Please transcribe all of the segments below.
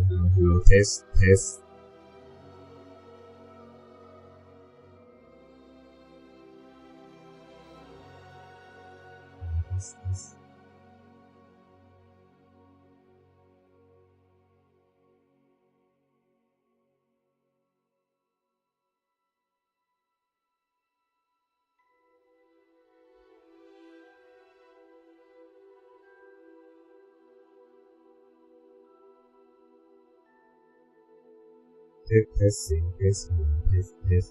เราเทสเสียงเทส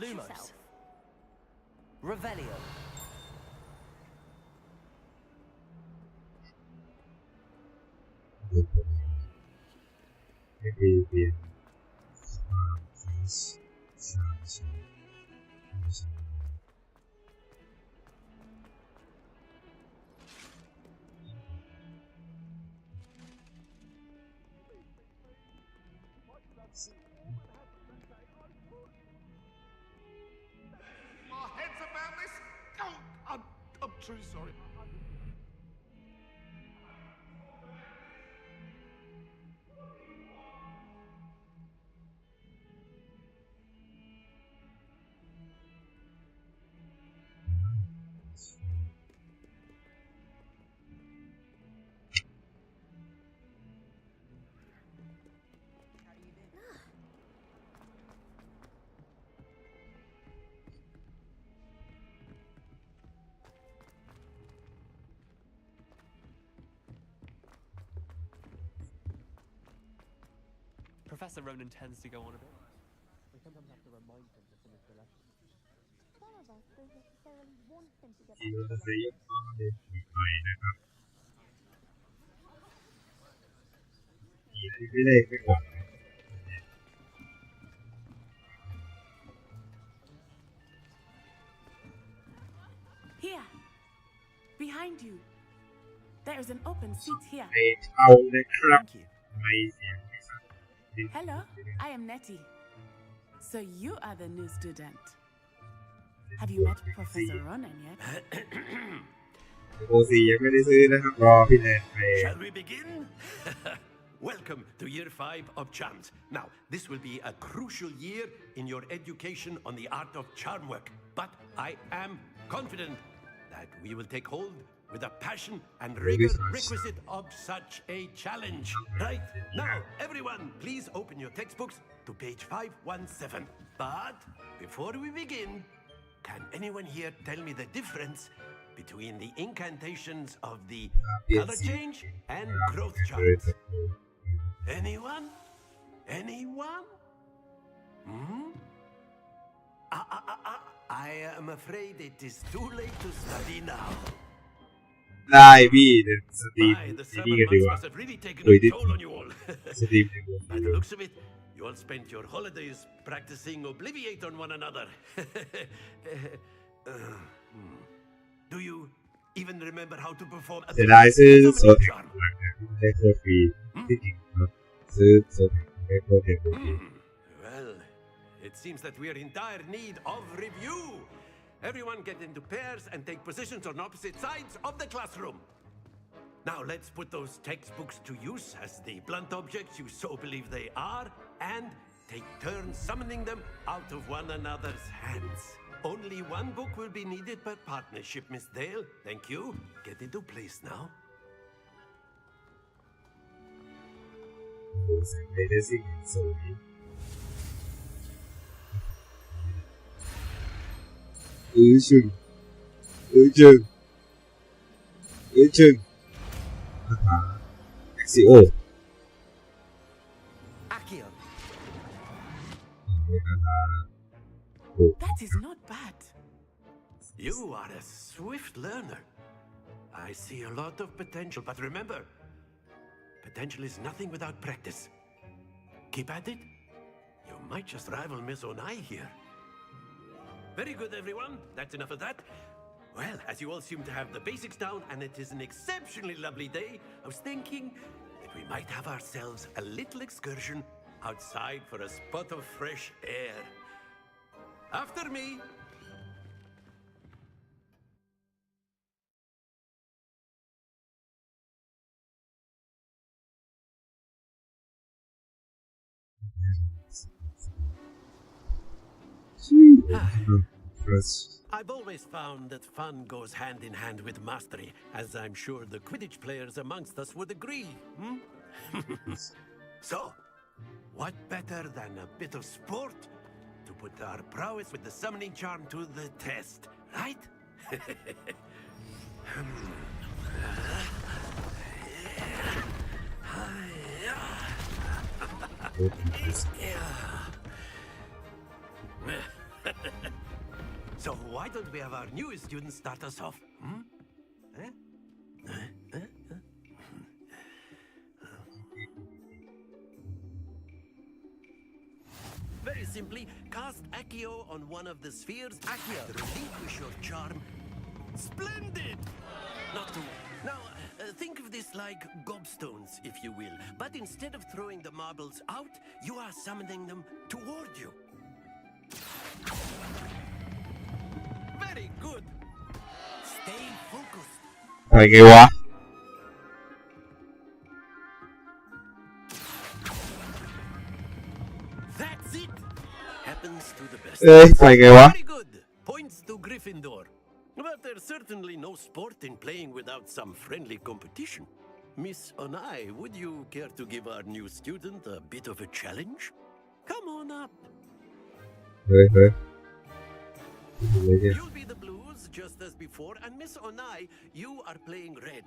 Lumos. Revelio. ไม่ดีเปลี่ยนความคิดสร้างสรรค์My head's about this. Oh, I'm truly sorry. Professor Ronan tends to go on a bit. We sometimes have to remind him to finish the lesson. Some of us don't necessarily want him to get ที่เราจะใช้ยกข้อเรียนใหม่นะครับไม่ได้ไม่ก่อน Here, behind you. There is an open seat here. ไปเอาเลยครับ Thank you. ไม่เสียงไม่สั่น Hello, I am Nettie. So you are the new student. Have you met Professor Ronan yet? โอซียังไม่ได้ซื้อนะครับรอพี่แนนไป Shall we begin? Welcome to year 5 of charms. Now, this will be a crucial year in your education on the art of charm work. But I am confident that we will take hold with the passion and rigor requisite of such a challenge. Right? Now, everyone, please open your textbooks to page 517. But before we begin, can anyone here tell me the difference between the incantations of the color change and growth chart? Anyone? Anyone? I am afraid it is too late to study now. ได้พี่เดี๋ยวสตรีม My, the นี่ summer กันดีก months ว่า must have really taken โดย a ที่ toll on you all. สตรีมดีกว่า By the looks of it, you all spent your holidays practicing Obliviate on one another. Do you even remember how to perform a เสียดายซื้อโซ summoning เทค charm? หลังจากได้โคตรฟรีที่จริงครับซื้อโซเทคได้โคตรเด็ดดี Well, It seems that we are in dire need of review. Everyone get into pairs and take positions on opposite sides of the classroom. Now let's put those textbooks to use as the blunt objects you so believe they are, and take turns summoning them out of one another's hands. Only one book will be needed per partnership, Miss Dale. Thank you. Get into place now. Senderes y Sonia. Ujung. Ujung. Ujung. XCO. Akio. That is not bad. You are a swift learner. I see a lot of potential, but remember, potential is nothing without practice. Keep at it. You might just rival Miss Onai here. Very good, everyone. That's enough of that. Well, as you all seem to have the basics down, and it is an exceptionally lovely day, I was thinking that we might have ourselves a little excursion outside for a spot of fresh air. After me. First. I've always found that fun goes hand in hand with mastery, as I'm sure the Quidditch players amongst us would agree. So, what better than a bit of sport to put our prowess with the summoning charm to the test, right? So why don't we have our newest student start us off? Very simply, cast Accio on one of the spheres. Accio, relinquish your charm. Splendid! Not to... Now, think of this like gobstones, if you will. But instead of throwing the marbles out, you are summoning them toward you. Very good. Stay focused. 係嘅話， That's it. Happens to the best. 係嘅話， Very good. Points to Gryffindor. But there's certainly no sport in playing without some friendly competition. Miss Onai, would you care to give our new student a bit of a challenge? Come on up. 係。 You'll be the blues, just as before, and Miss Onai, you are playing red.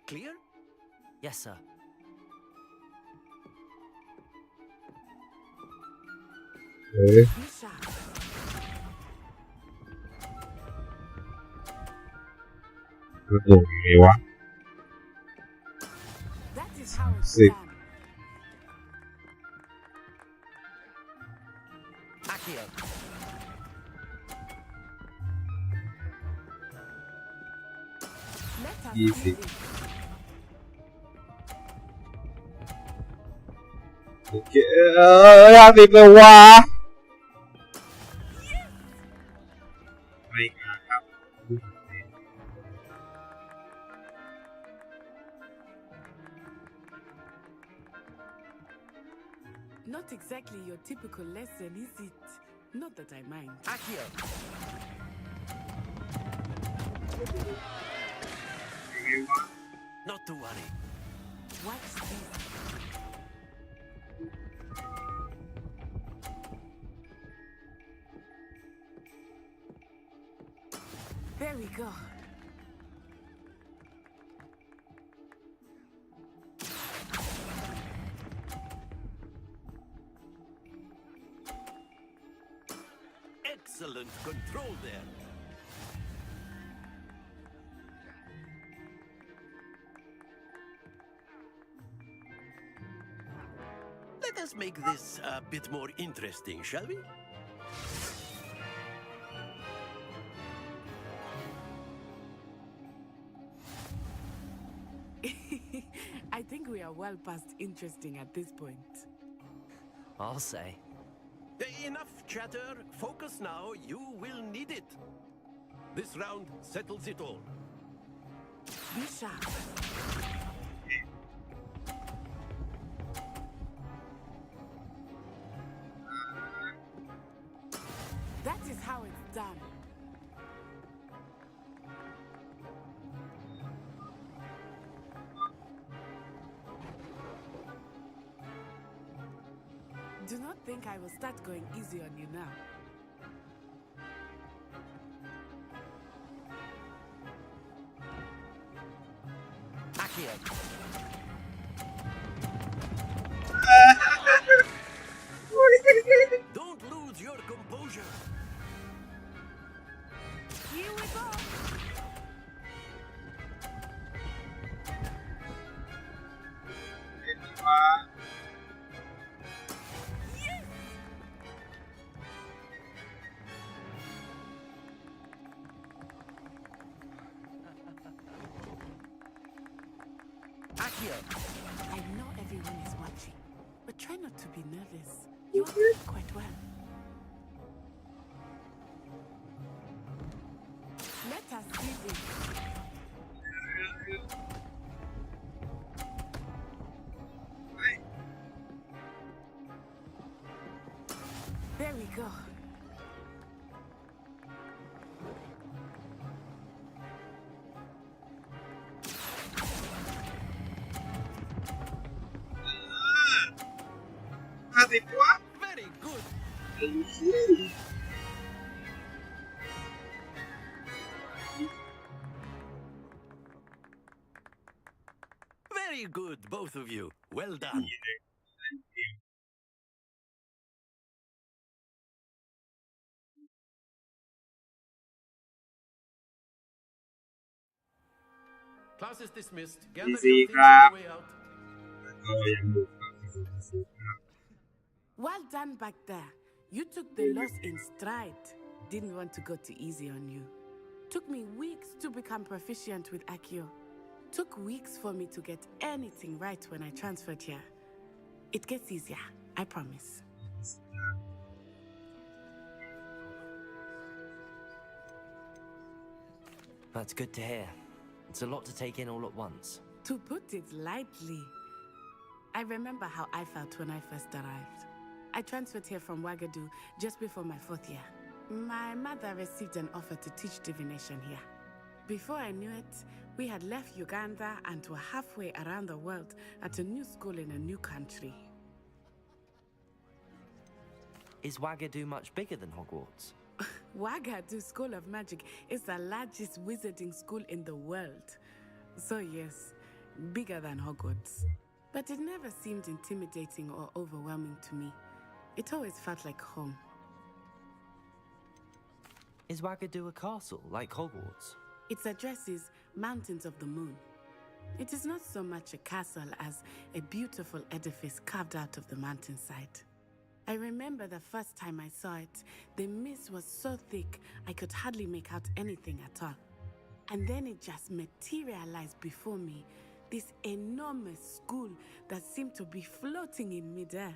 Clear? Yes, sir. Be sharp. That is how it's See. done. Accio. Let us Easy. do this. 啱掂嘅話，係啱。 Not exactly your typical lesson, is it? Not that I mind. Accio. Not to worry. Watch this. There we go. Excellent control there. Let us make this a bit more interesting, shall we? I think we are well past interesting at this point. I'll say. Enough chatter. Focus now. You will need it. This round settles it all. Be sharp. That is how it's done. Do not think I will start going easy on you now. Accio. Don't lose your composure. Here we go. Accio. I know everyone is watching, but try not to be nervous. You are doing quite well. Let us see this. There we go. Avec toi? Very good. Very good, both of you. Well done. Class is dismissed. Gather your Easy, things on crap. the way out. Oh, yang lupa. Easy, crap. Well done back there. You took the loss in stride. Didn't want to go too easy on you. Took me weeks to become proficient with Accio. Took weeks for me to get anything right when I transferred here. It gets easier, I promise. That's good to hear. It's a lot to take in all at once. To put it lightly, I remember how I felt when I first arrived. I transferred here from Wagadu just before my 4th year. My mother received an offer to teach divination here. Before I knew it, we had left Uganda and were halfway around the world at a new school in a new country. Is Wagadu much bigger than Hogwarts? Wagadu School of Magic is the largest wizarding school in the world. So yes, bigger than Hogwarts. But it never seemed intimidating or overwhelming to me. It always felt like home. Is Wagadu a castle like Hogwarts? Its address is Mountains of the Moon. It is not so much a castle as a beautiful edifice carved out of the mountainside. I remember the first time I saw it, the mist was so thick I could hardly make out anything at all. And then it just materialized before me, this enormous school that seemed to be floating in midair.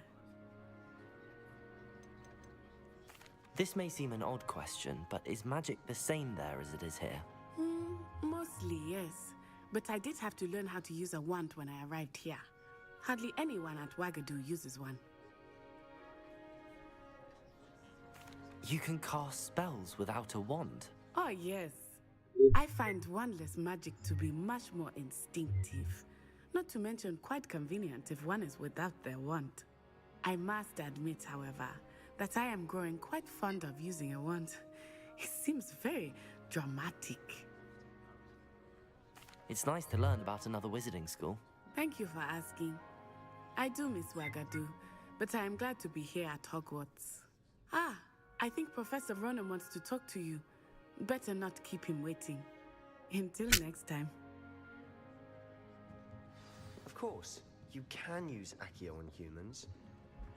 This may seem an odd question, but is magic the same there as it is here? Mostly, yes. But I did have to learn how to use a wand when I arrived here. Hardly anyone at Wagadu uses one. You can cast spells without a wand. Oh, yes. I find wandless magic to be much more instinctive. Not to mention quite convenient if one is without their wand. I must admit, however, that I am growing quite fond of using a wand. It seems very dramatic. It's nice to learn about another wizarding school. Thank you for asking. I do miss Wagadu, but I am glad to be here at Hogwarts. Ah, I think Professor Ronan wants to talk to you. Better not keep him waiting. Until next time. Of course, you can use Accio on humans,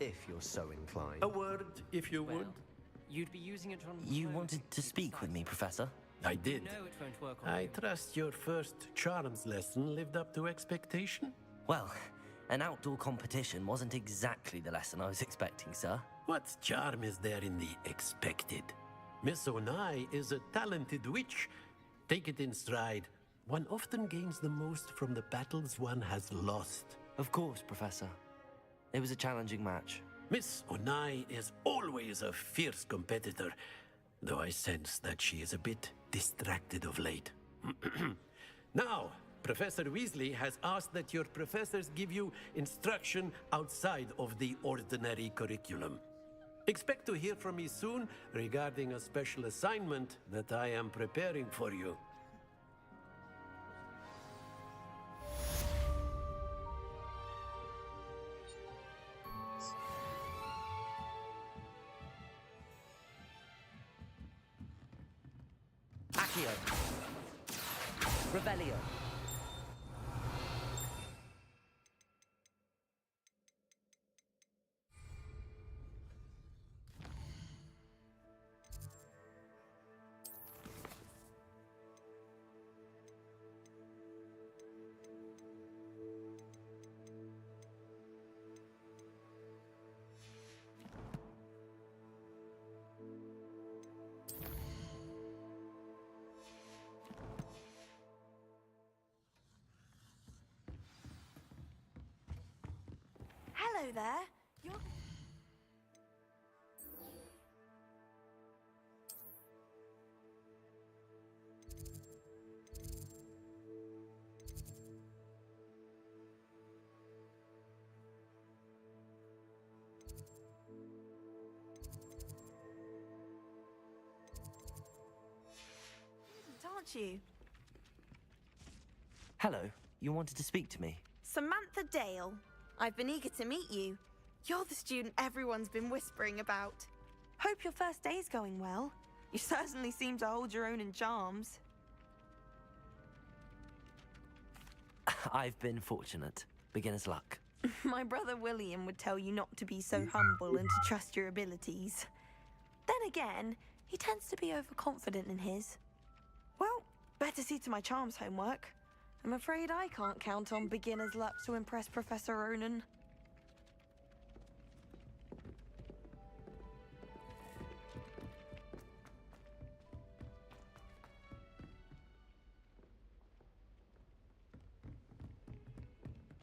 if you're so inclined. A word, if you would. Well, you'd be using it on. You clothes wanted to be speak with me, precise. Professor? I did. No, it won't work on I you. trust your first charms lesson lived up to expectation. Well, an outdoor competition wasn't exactly the lesson I was expecting, sir. What charm is there in the expected? Miss Onai is a talented witch. Take it in stride. One often gains the most from the battles one has lost. Of course, Professor. It was a challenging match. Miss Onai is always a fierce competitor, though I sense that she is a bit distracted of late. Now, Professor Weasley has asked that your professors give you instruction outside of the ordinary curriculum. Expect to hear from me soon regarding a special assignment that I am preparing for you. Accio. Revelio. Hello there. You're... Aren't you? Hello. You wanted to speak to me? Samantha Dale. I've been eager to meet you. You're the student everyone's been whispering about. Hope your first day's going well. You certainly seem to hold your own in charms. I've been fortunate. Beginner's luck. My brother William would tell you not to be so humble and to trust your abilities. Then again, he tends to be overconfident in his. Well, better see to my charms homework. I'm afraid I can't count on beginner's luck to impress Professor Ronan.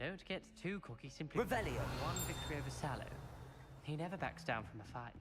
Don't get too cocky, simply Revelio. one victory over Sallow. He never backs down from a fight.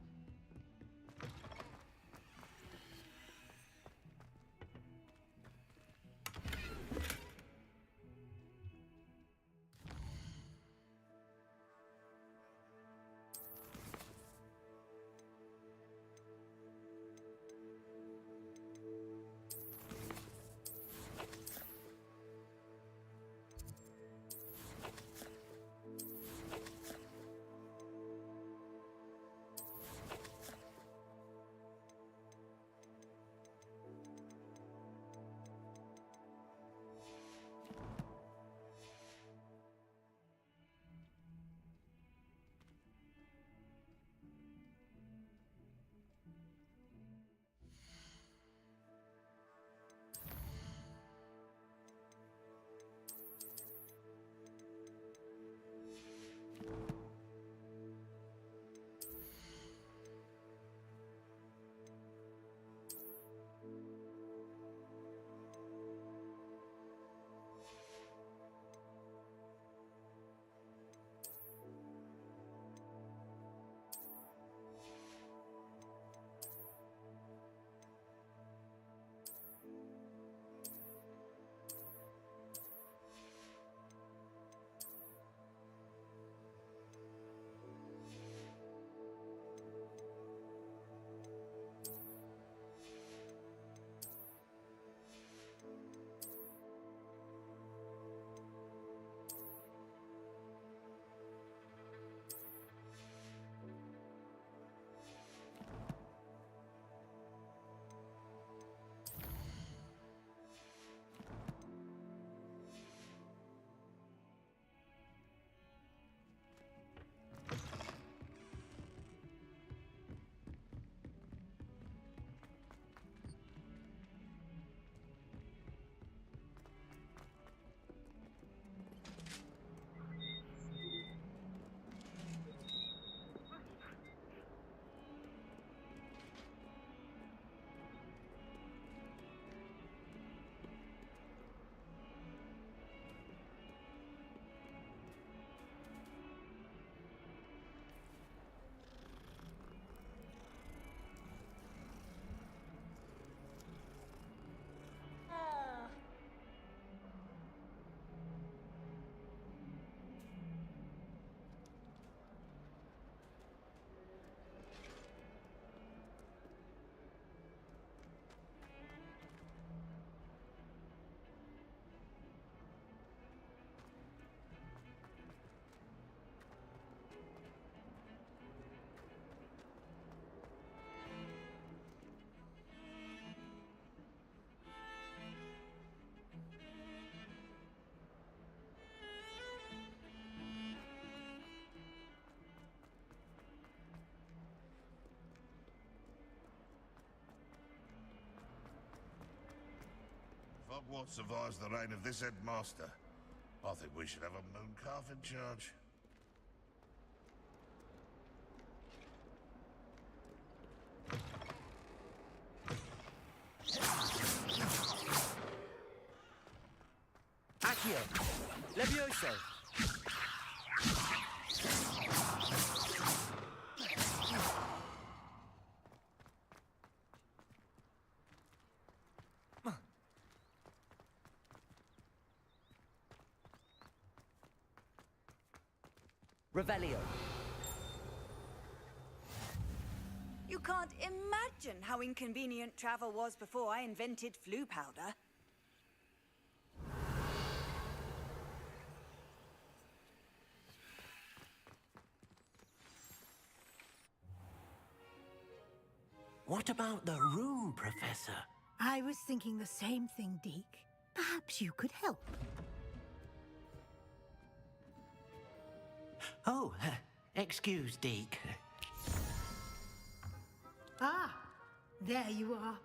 Hogwarts survives the reign of this headmaster, I think we should have a moon calf in charge. Accio! Levioso! Revelio. You can't imagine how inconvenient travel was before I invented flu powder. What about the room, Professor? I was thinking the same thing, Deke. Perhaps you could help. Oh, excuse, Deke. Ah, there you are.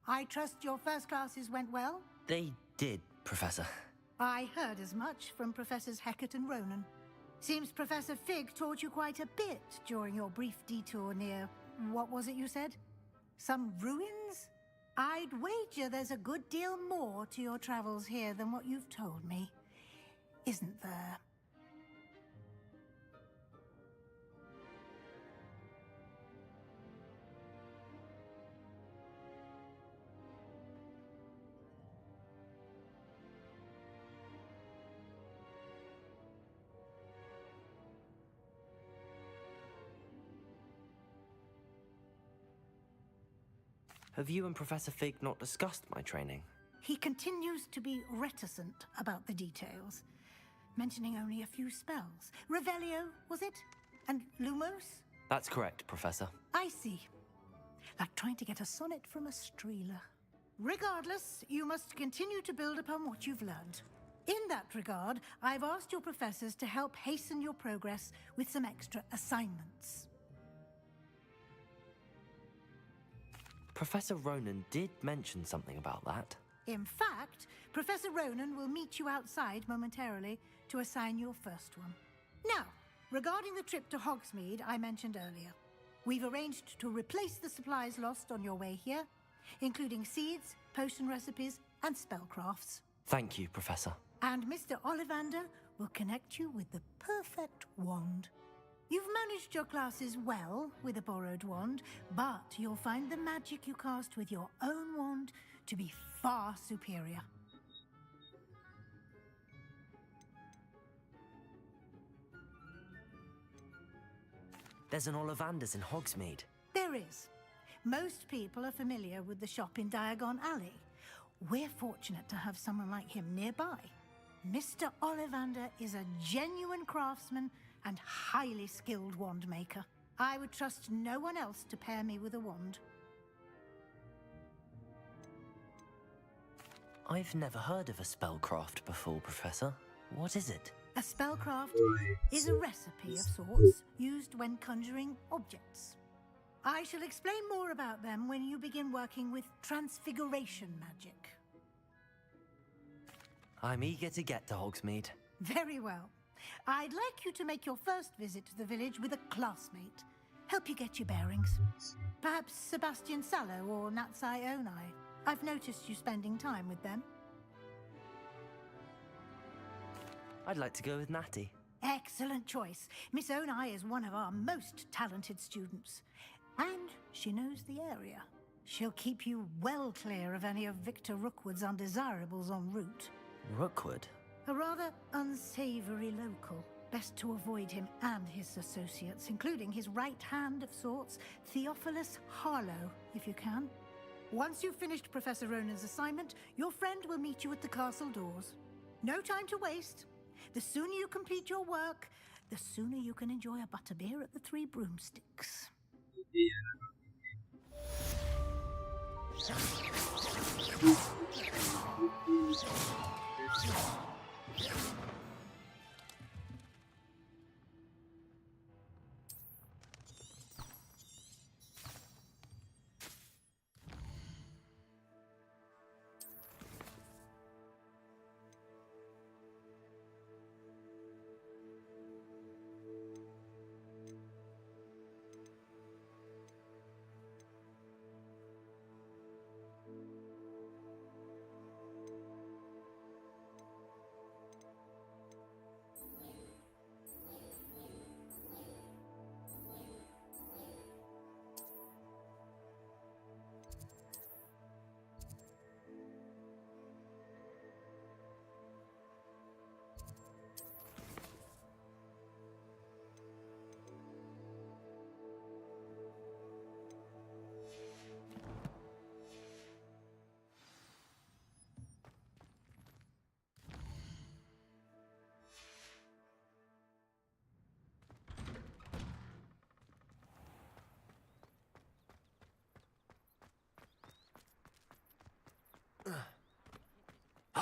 I trust your first classes went well? They did, Professor. I heard as much from Professors Hecat and Ronan. Seems Professor Fig taught you quite a bit during your brief detour near... what was it you said? Some ruins? I'd wager there's a good deal more to your travels here than what you've told me. Isn't there? Have you and Professor Fig not discussed my training? He continues to be reticent about the details, mentioning only a few spells. Revelio, was it? And Lumos? That's correct, Professor. I see. Like trying to get a sonnet from a streeler. Regardless, you must continue to build upon what you've learned. In that regard, I've asked your professors to help hasten your progress with some extra assignments. Professor Ronan did mention something about that. In fact, Professor Ronan will meet you outside momentarily to assign your first one. Now, regarding the trip to Hogsmeade I mentioned earlier, we've arranged to replace the supplies lost on your way here, including seeds, potion recipes, and spellcrafts. Thank you, Professor. And Mr. Ollivander will connect you with the perfect wand. You've managed your classes well with a borrowed wand, but you'll find the magic you cast with your own wand to be far superior. There's an Ollivander's in Hogsmeade. There is. Most people are familiar with the shop in Diagon Alley. We're fortunate to have someone like him nearby. Mr. Ollivander is a genuine craftsman and highly skilled wand maker. I would trust no one else to pair me with a wand. I've never heard of a spellcraft before, Professor. What is it? A spellcraft is a recipe of sorts used when conjuring objects. I shall explain more about them when you begin working with transfiguration magic. I'm eager to get to Hogsmeade. Very well. I'd like you to make your first visit to the village with a classmate. Help you get your bearings. Perhaps Sebastian Sallow or Natsai Onai. I've noticed you spending time with them. I'd like to go with Natty. Excellent choice. Miss Onai is one of our most talented students. And she knows the area. She'll keep you well clear of any of Victor Rookwood's undesirables en route. Rookwood? A rather unsavory local. Best to avoid him and his associates, including his right hand of sorts, Theophilus Harlow, if you can. Once you've finished Professor Ronan's assignment, your friend will meet you at the castle doors. No time to waste. The sooner you complete your work, the sooner you can enjoy a butterbeer at the Three Broomsticks.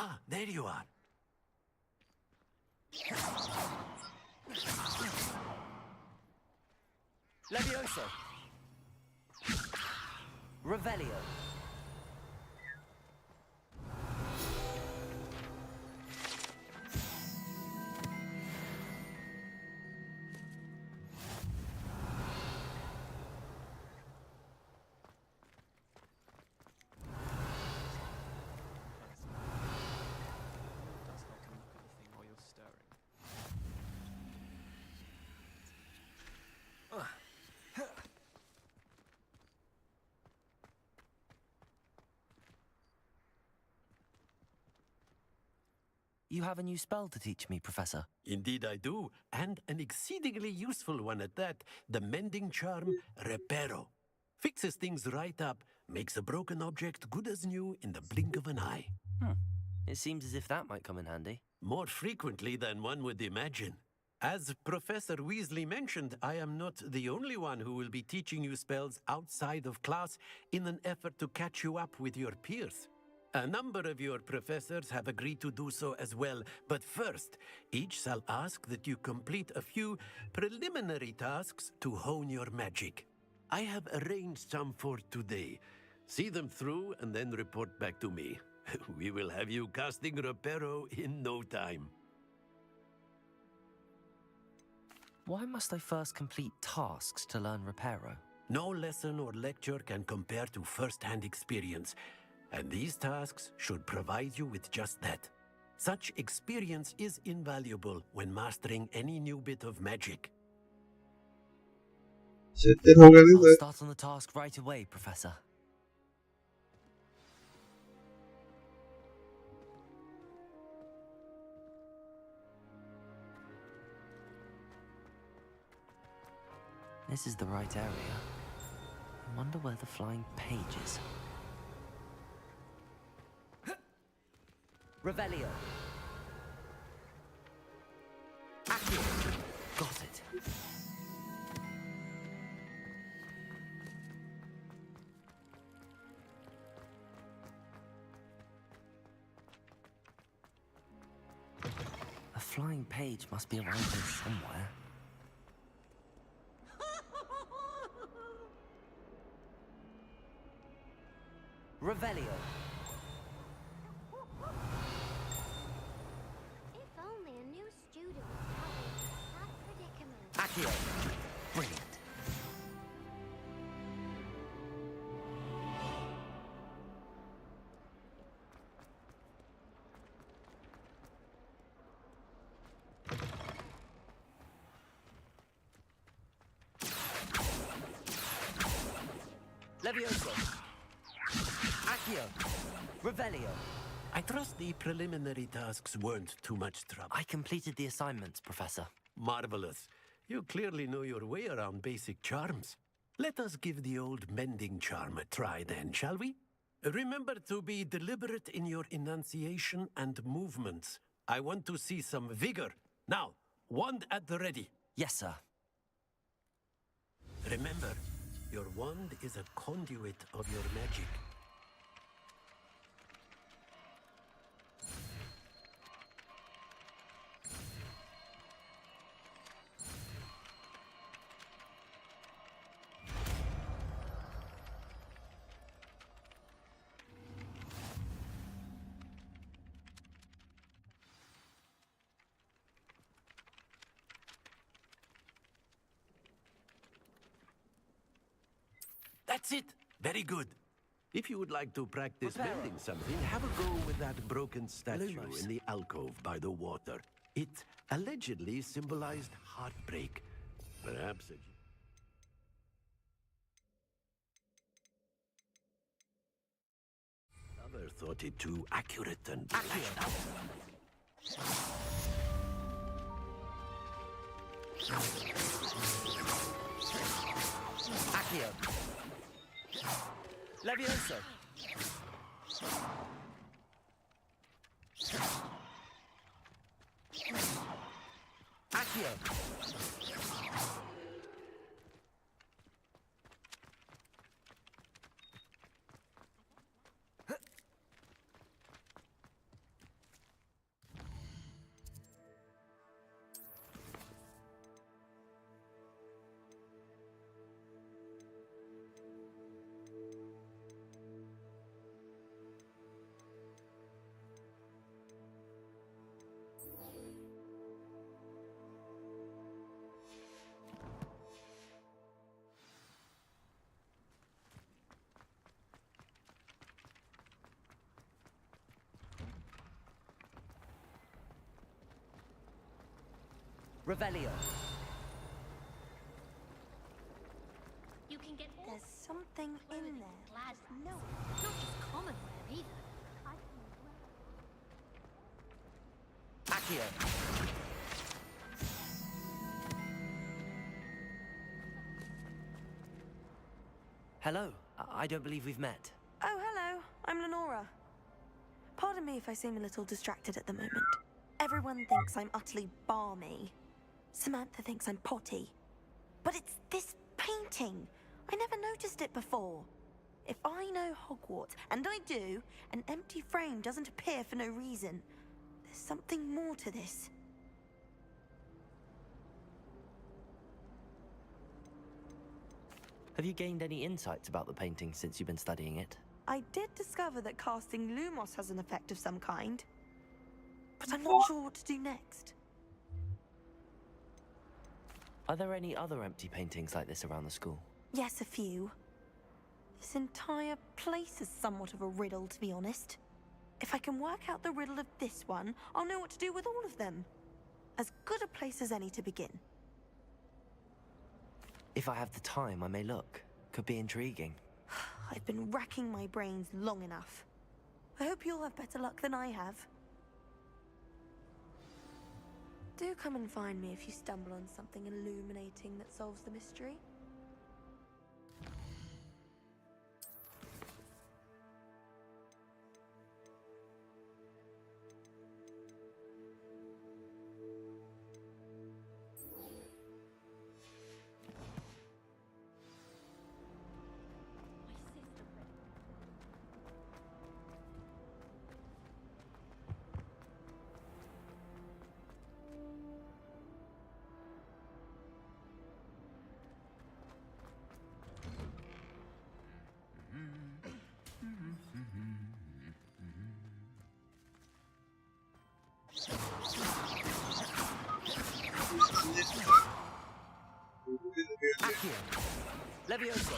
Ah, there you are. Levioso. Revelio. Does help to look at the thing while you're stirring. You have a new spell to teach me, Professor. Indeed I do, and an exceedingly useful one at that. The mending charm, Reparo. Fixes things right up, makes a broken object good as new in the blink of an eye. It seems as if that might come in handy. More frequently than one would imagine. As Professor Weasley mentioned, I am not the only one who will be teaching you spells outside of class in an effort to catch you up with your peers. A number of your professors have agreed to do so as well, but first, each shall ask that you complete a few preliminary tasks to hone your magic. I have arranged some for today. See them through and then report back to me. We will have you casting Reparo in no time. Why must I first complete tasks to learn Reparo? No lesson or lecture can compare to first-hand experience, and these tasks should provide you with just that. Such experience is invaluable when mastering any new bit of magic. I'll start on the task right away, Professor. This is the right area. I wonder where the flying page is. Revelio. Accio. Got it. A flying page must be around here somewhere. Revelio. If only a new student was having that predicament. Accio. Brilliant. Levioso. Accio. Revelio. I trust the preliminary tasks weren't too much trouble. I completed the assignments, Professor. Marvelous. You clearly know your way around basic charms. Let us give the old mending charm a try then, shall we? Remember to be deliberate in your enunciation and movements. I want to see some vigor. Now, wand at the ready. Yes, sir. Remember, your wand is a conduit of your magic. That's it. Very good. If you would like to practice mending something, have a go with that broken statue Lumos. in the alcove by the water. It allegedly symbolized heartbreak. Perhaps a... Other thought it too accurate and flashed out. Accio. Levioso. Accio. Revelio. You can get all There's something in there. glad No. not just common wear either. Accio. Hello. I don't believe we've met. Oh, hello. I'm Lenora. Pardon me if I seem a little distracted at the moment. Everyone thinks I'm utterly balmy. Samantha thinks I'm potty. But it's this painting. I never noticed it before. If I know Hogwarts, and I do, an empty frame doesn't appear for no reason. There's something more to this. Have you gained any insights about the painting since you've been studying it? I did discover that casting Lumos has an effect of some kind. But I'm not sure what to do next. Are there any other empty paintings like this around the school? Yes, a few. This entire place is somewhat of a riddle, to be honest. If I can work out the riddle of this one, I'll know what to do with all of them. As good a place as any to begin. If I have the time, I may look. Could be intriguing. I've been racking my brains long enough. I hope you'll have better luck than I have. Do come and find me if you stumble on something illuminating that solves the mystery. Accio. Levioso.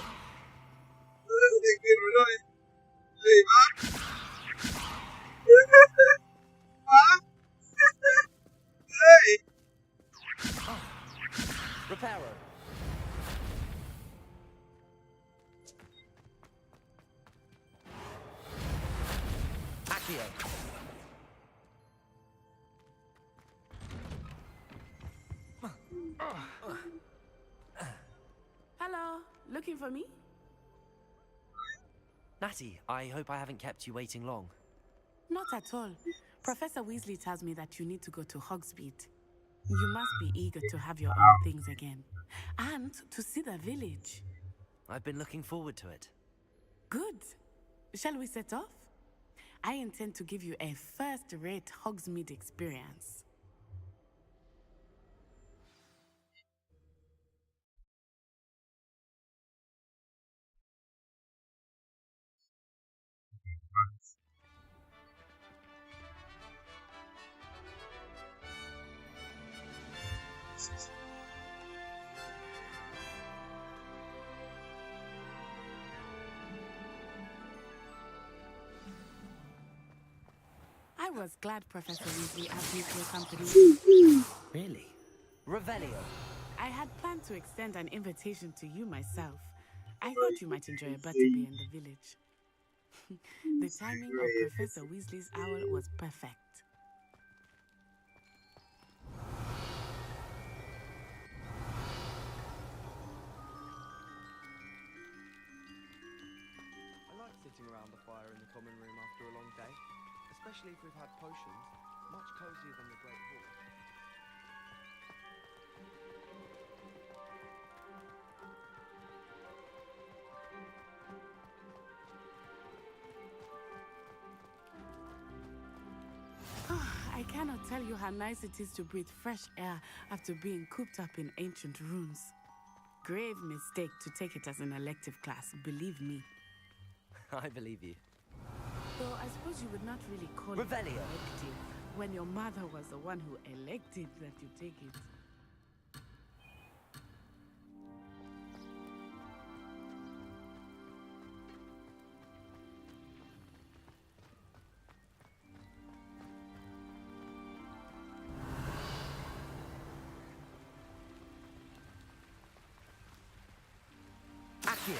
Reparo. Accio. Hello, looking for me? Natty, I hope I haven't kept you waiting long. Not at all. Professor Weasley tells me that you need to go to Hogsmeade. You must be eager to have your own things again. And to see the village. I've been looking forward to it. Good. Shall we set off? I intend to give you a first-rate Hogsmeade experience. I was glad Professor Weasley asked me to accompany him. Really? Revelio. I had planned to extend an invitation to you myself. I thought you might enjoy a butterbeer in the village. The timing of Professor Weasley's owl was perfect. I like sitting around the fire in the common room after a long day, especially if we've had potions, much cozier than the Great Hall. I cannot tell you how nice it is to breathe fresh air after being cooped up in ancient rooms. Grave mistake to take it as an elective class, believe me. I believe you. Though I suppose you would not really call Revelio. it elective when your mother was the one who elected that you take it. Accio.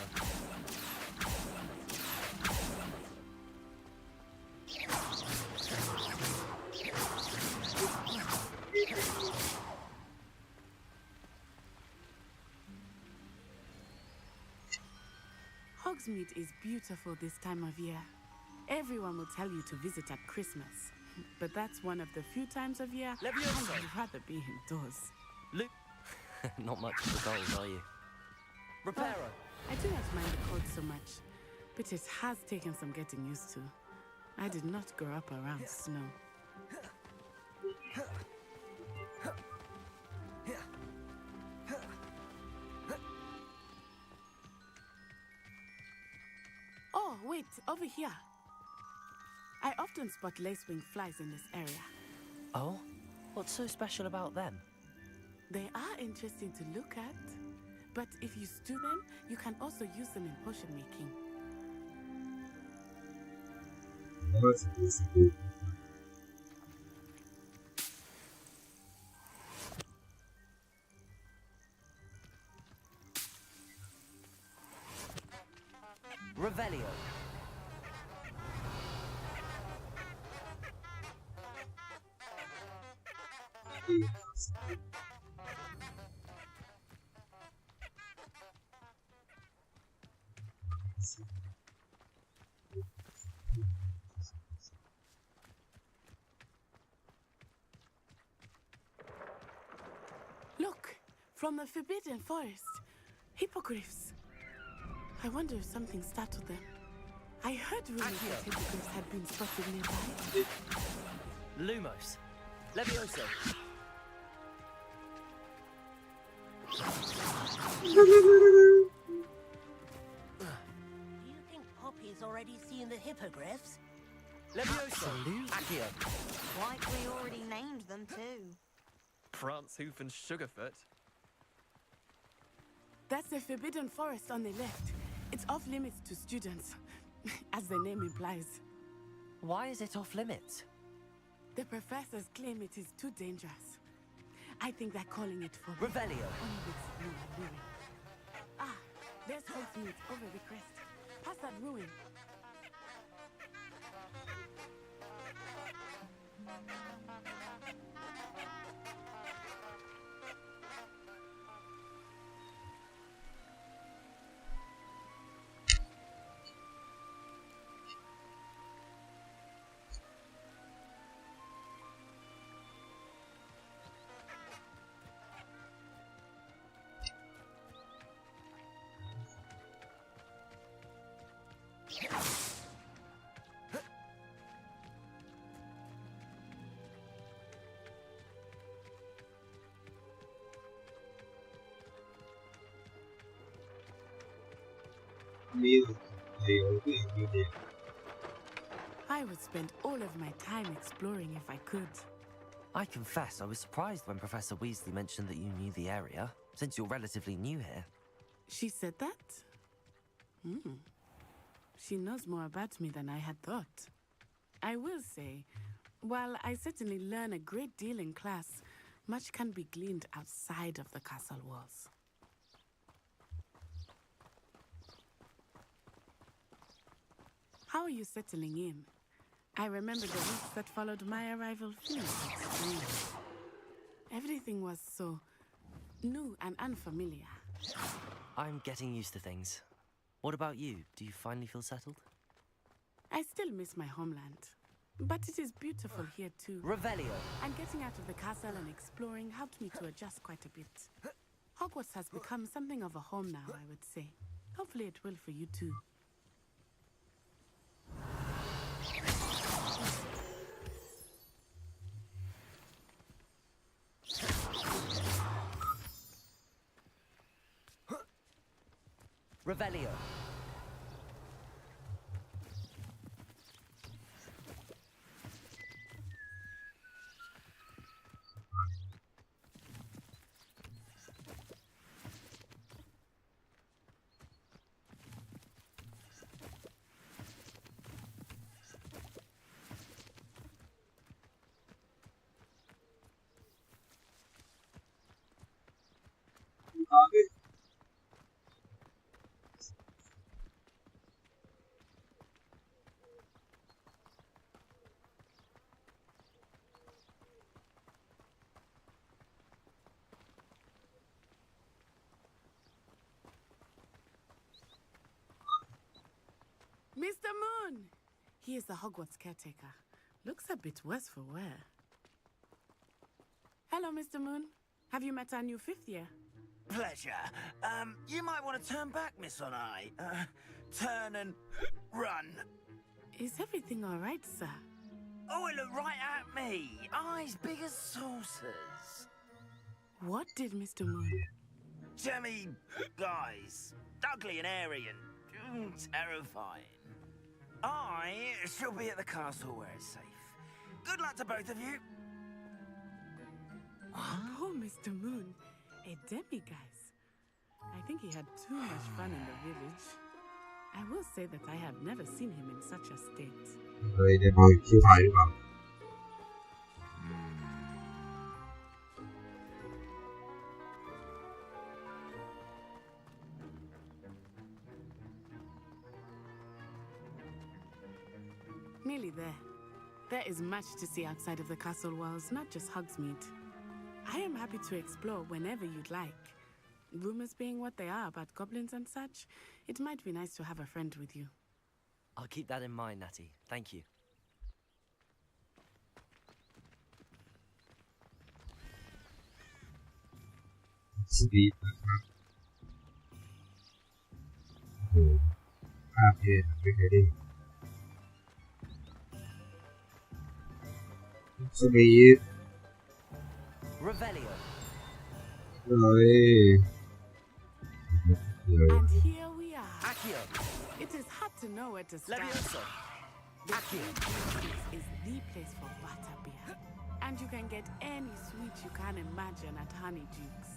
Hogsmeade is beautiful this time of year. Everyone will tell you to visit at Christmas. But that's one of the few times of year I would rather be indoors. Not much of the goals, are you? Reparo. I do not mind the cold so much, but it has taken some getting used to. I did not grow up around snow. Oh, wait, over here. I often spot lacewing flies in this area. Oh? What's so special about them? They are interesting to look at, but if you stew them, you can also use them in potion making. Revelio. Look, from the Forbidden Forest. Hippogriffs. I wonder if something startled them. I heard rumors that hippogriffs had been spotted nearby. Lumos. Levioso. Do you think Poppy's already seen the hippogriffs? Levioso. Accio. Like we already named them too. Prance, Hoof, and Sugarfoot. That's the Forbidden Forest on the left. It's off limits to students, as the name implies. Why is it off limits? The professors claim it is too dangerous. I think they're calling it for Revelio. only makes it more alluring. Ah, there's Hogsmeade over the crest. Past that ruin. I would spend all of my time exploring if I could. I confess, I was surprised when Professor Weasley mentioned that you knew the area, since you're relatively new here. She said that? She knows more about me than I had thought. I will say, while I certainly learn a great deal in class, much can be gleaned outside of the castle walls. How are you settling in? I remember the weeks that followed my arrival feeling quite strange. Everything was so new and unfamiliar. I'm getting used to things. What about you? Do you finally feel settled? I still miss my homeland, but it is beautiful here too. Revelio. And getting out of the castle and exploring helped me to adjust quite a bit. Hogwarts has become something of a home now, I would say. Hopefully it will for you too. Revelio. He is the Hogwarts caretaker. Looks a bit worse for wear. Hello, Mr. Moon. Have you met our new 5th year? Pleasure. You might want to turn back, Miss Onai. Turn and run. Is everything all right, sir? Oh, it looked right at me. Eyes big as saucers. What did Mr. Moon? Jemmy guys. Ugly and airy and terrifying. I shall be at the castle where it's safe. Good luck to both of you. Oh, Mr. Moon. A demiguise. I think he had too much fun in the village. I will say that I have never seen him in such a state. เฮ้ยได้บอกชื่อไทยหรือเปล่า Nearly there. There is much to see outside of the castle walls, not just Hogsmeade. I am happy to explore whenever you'd like. Rumors being what they are about goblins and such, it might be nice to have a friend with you. I'll keep that in mind, Natty. Thank you. Speed นะครับโอ้โหภาพเพจไม่เคยได้เห็น Speed Revelio. เฮ้ย And here we are. Accio. It is hard to know where to start. Levioso. Accio. This is the place for butterbeer. And you can get any sweet you can imagine at Honeydukes.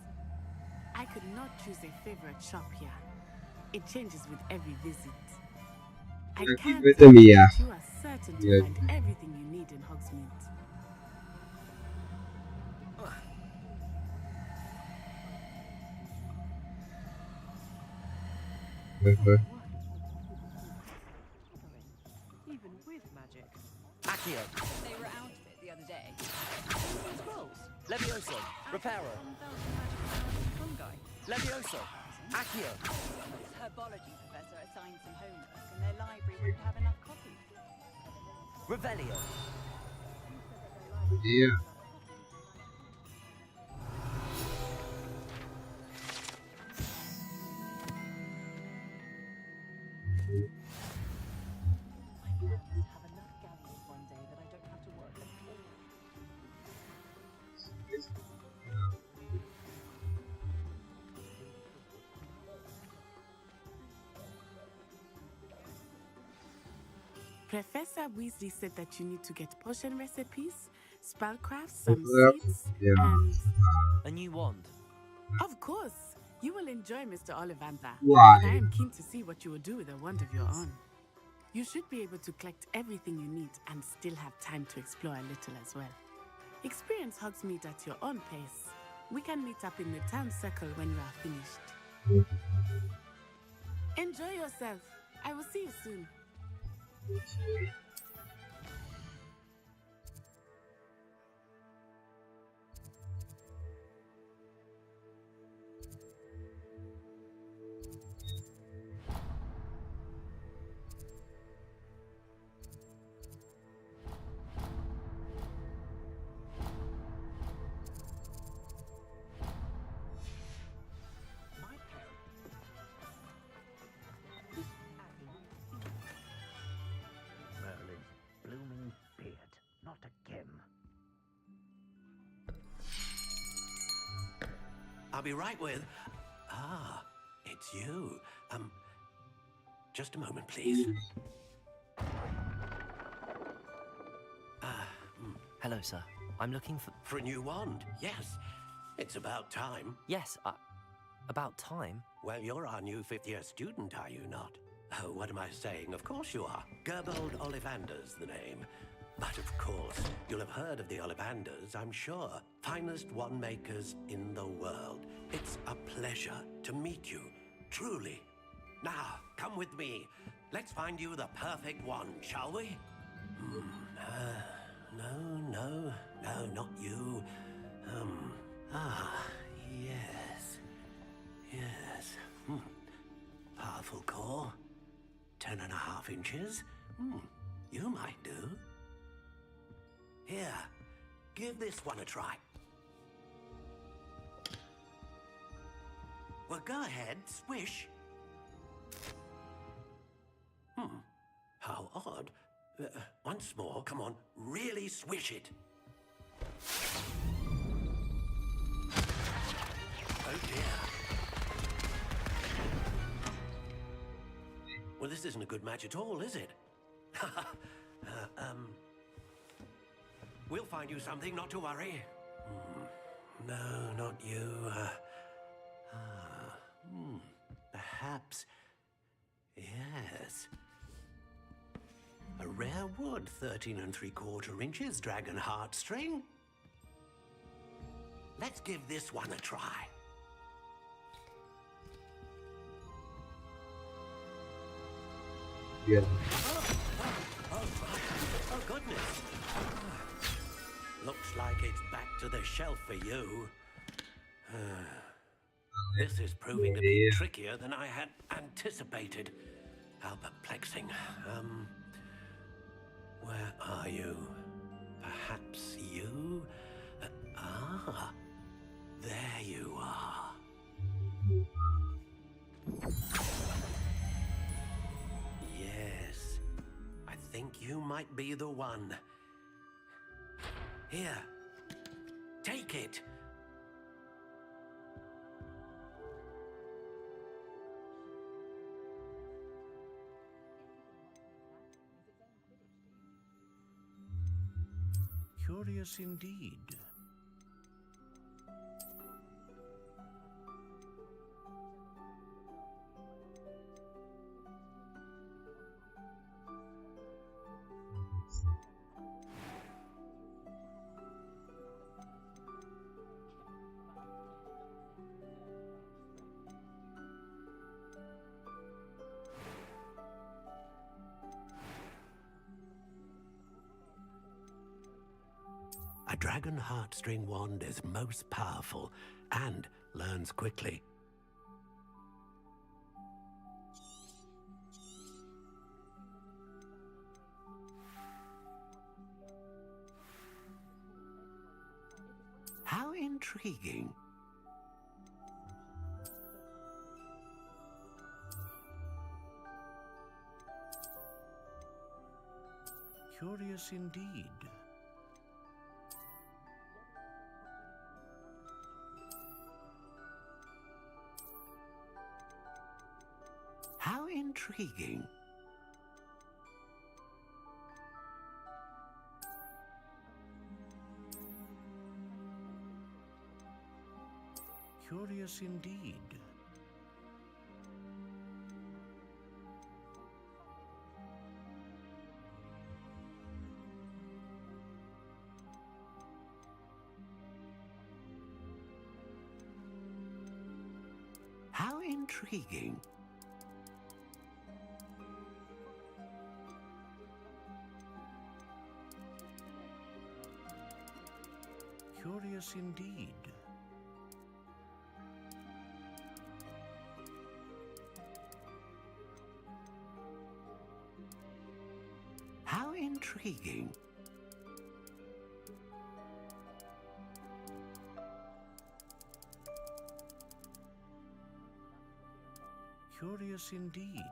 I could not choose a favorite shop here. It changes with every visit. I can't tell you that you are certain to find everything you need in Hogsmeade. Even with magic. Accio. They were out of it the other day. Scrolls. Levioso. Reparo. Fungi. Levioso. Accio. This herbology professor assigned some homework, and their library wouldn't have enough copies. Revelio. Yeah. Professor Weasley said that you need to get potion recipes, spellcrafts, some seeds, and... A new wand. Of course! You will enjoy Mr. Ollivander. Why? And I am keen to see what you will do with a wand of your own. You should be able to collect everything you need and still have time to explore a little as well. Experience Hogsmeade at your own pace. We can meet up in the town circle when you are finished. Enjoy yourself. I will see you soon. I'll be right with... Ah, it's you. Just a moment, please. Hello, sir. I'm looking for... For a new wand, yes. It's about time. Yes, about time? Well, you're our new 5th-year student, are you not? Oh, what am I saying? Of course you are. Gerbold Ollivander's the name. But of course, you'll have heard of the Ollivanders, I'm sure. Finest wand makers in the world. It's a pleasure to meet you, truly. Now, come with me. Let's find you the perfect wand, shall we? No, not you. Yes. Powerful core. 10.5 inches. you might do. Here, give this one a try. Well, go ahead, swish. How odd. Once more, come on, really swish it. Oh dear. Well, this isn't a good match at all, is it? We'll find you something, not to worry. No, not you. Perhaps. Yes. A rare wood, 13 3/4 inches, dragon heartstring. Let's give this one a try. Yeah. Oh, goodness. Looks like it's back to the shelf for you. This is proving to be trickier than I had anticipated. How perplexing. Where are you? Perhaps you? There you are. Yes, I think you might be the one. Here, take it. Curious indeed. A dragon heartstring wand is most powerful and learns quickly. How intriguing. Curious indeed. How intriguing. Curious indeed. How intriguing. Curious indeed. How intriguing. Curious indeed.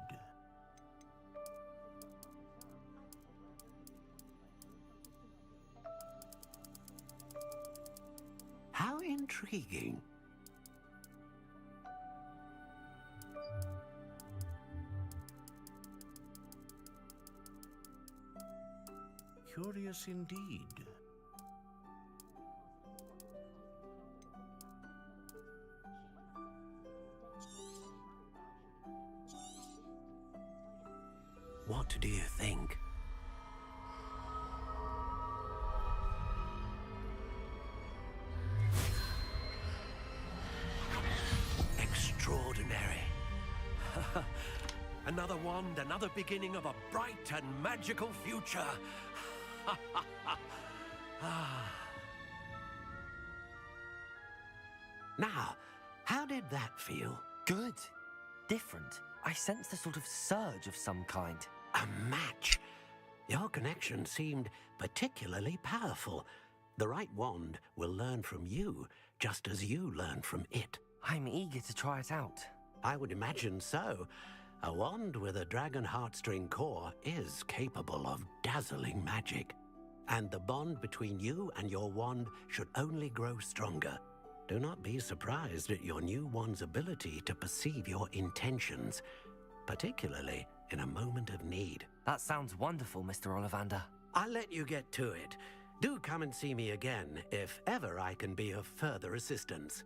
How intriguing. Curious indeed. What do you think? Extraordinary. Another wand, another beginning of a bright and magical future. Now, how did that feel? Good. Different. I sensed a sort of surge of some kind. A match. Your connection seemed particularly powerful. The right wand will learn from you, just as you learn from it. I'm eager to try it out. I would imagine so. A wand with a dragon heartstring core is capable of dazzling magic. And the bond between you and your wand should only grow stronger. Do not be surprised at your new wand's ability to perceive your intentions, particularly in a moment of need. That sounds wonderful, Mr. Ollivander. I'll let you get to it. Do come and see me again if ever I can be of further assistance.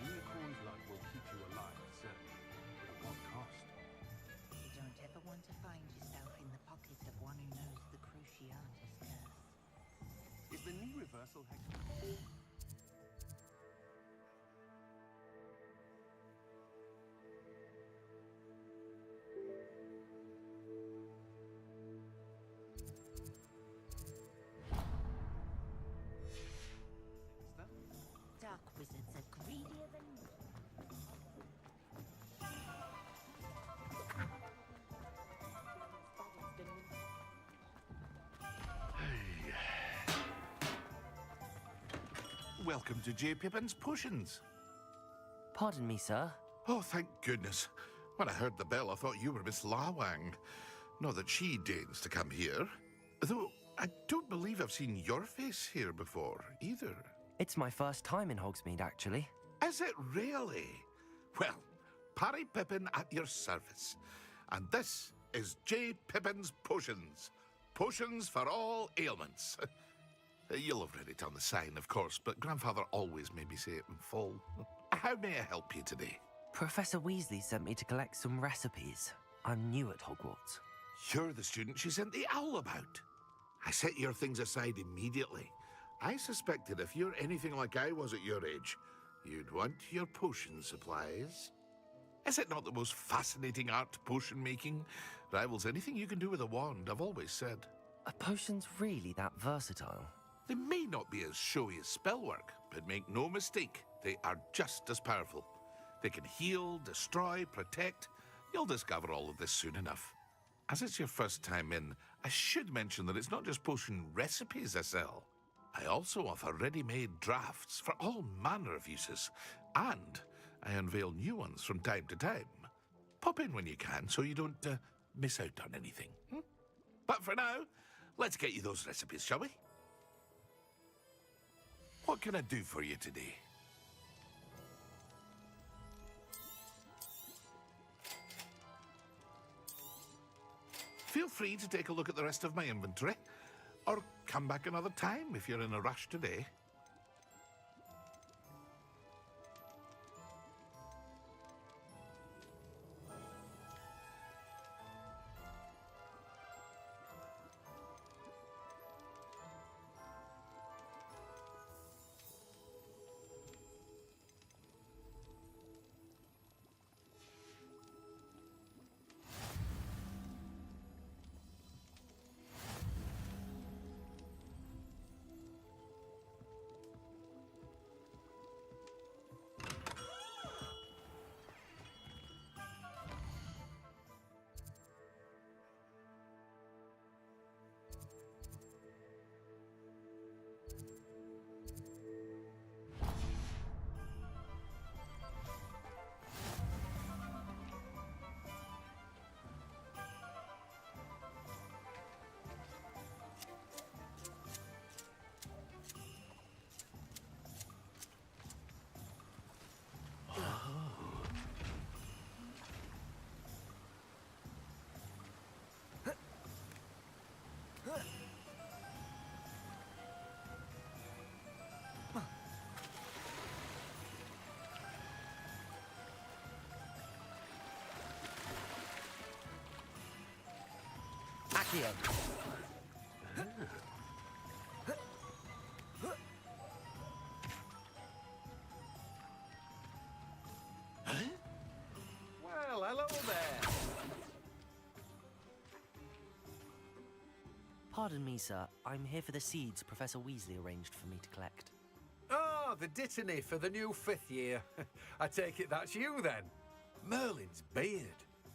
Unicorn blood will keep you alive, certainly. But at what cost? You don't ever want to find yourself in the pocket of one who knows the Cruciatus curse. Is the knee reversal hex... Dark wizards are greedier than... Welcome to J. Pippin's Potions. Pardon me, sir. Oh, thank goodness. When I heard the bell, I thought you were Miss Lawang. Not that she deigns to come here. Though, I don't believe I've seen your face here before, either. It's my first time in Hogsmeade, actually. Is it really? Well, Parry Pippin at your service. And this is J. Pippin's Potions. Potions for all ailments. You'll have read it on the sign, of course, but Grandfather always made me say it in full. How may I help you today? Professor Weasley sent me to collect some recipes. I'm new at Hogwarts. You're the student she sent the owl about. I set your things aside immediately. I suspected if you're anything like I was at your age, you'd want your potion supplies. Is it not the most fascinating art, potion making? Rivals anything you can do with a wand, I've always said. Are potions really that versatile? They may not be as showy as spellwork, but make no mistake, they are just as powerful. They can heal, destroy, protect. You'll discover all of this soon enough. As it's your first time in, I should mention that it's not just potion recipes I sell. I also offer ready-made drafts for all manner of uses, and I unveil new ones from time to time. Pop in when you can so you don't miss out on anything. But for now, let's get you those recipes, shall we? What can I do for you today? Feel free to take a look at the rest of my inventory, or come back another time if you're in a rush today. Accio. Well, hello there. Pardon me, sir. I'm here for the seeds Professor Weasley arranged for me to collect. Ah, the dittany for the new 5th year. I take it that's you, then. Merlin's beard.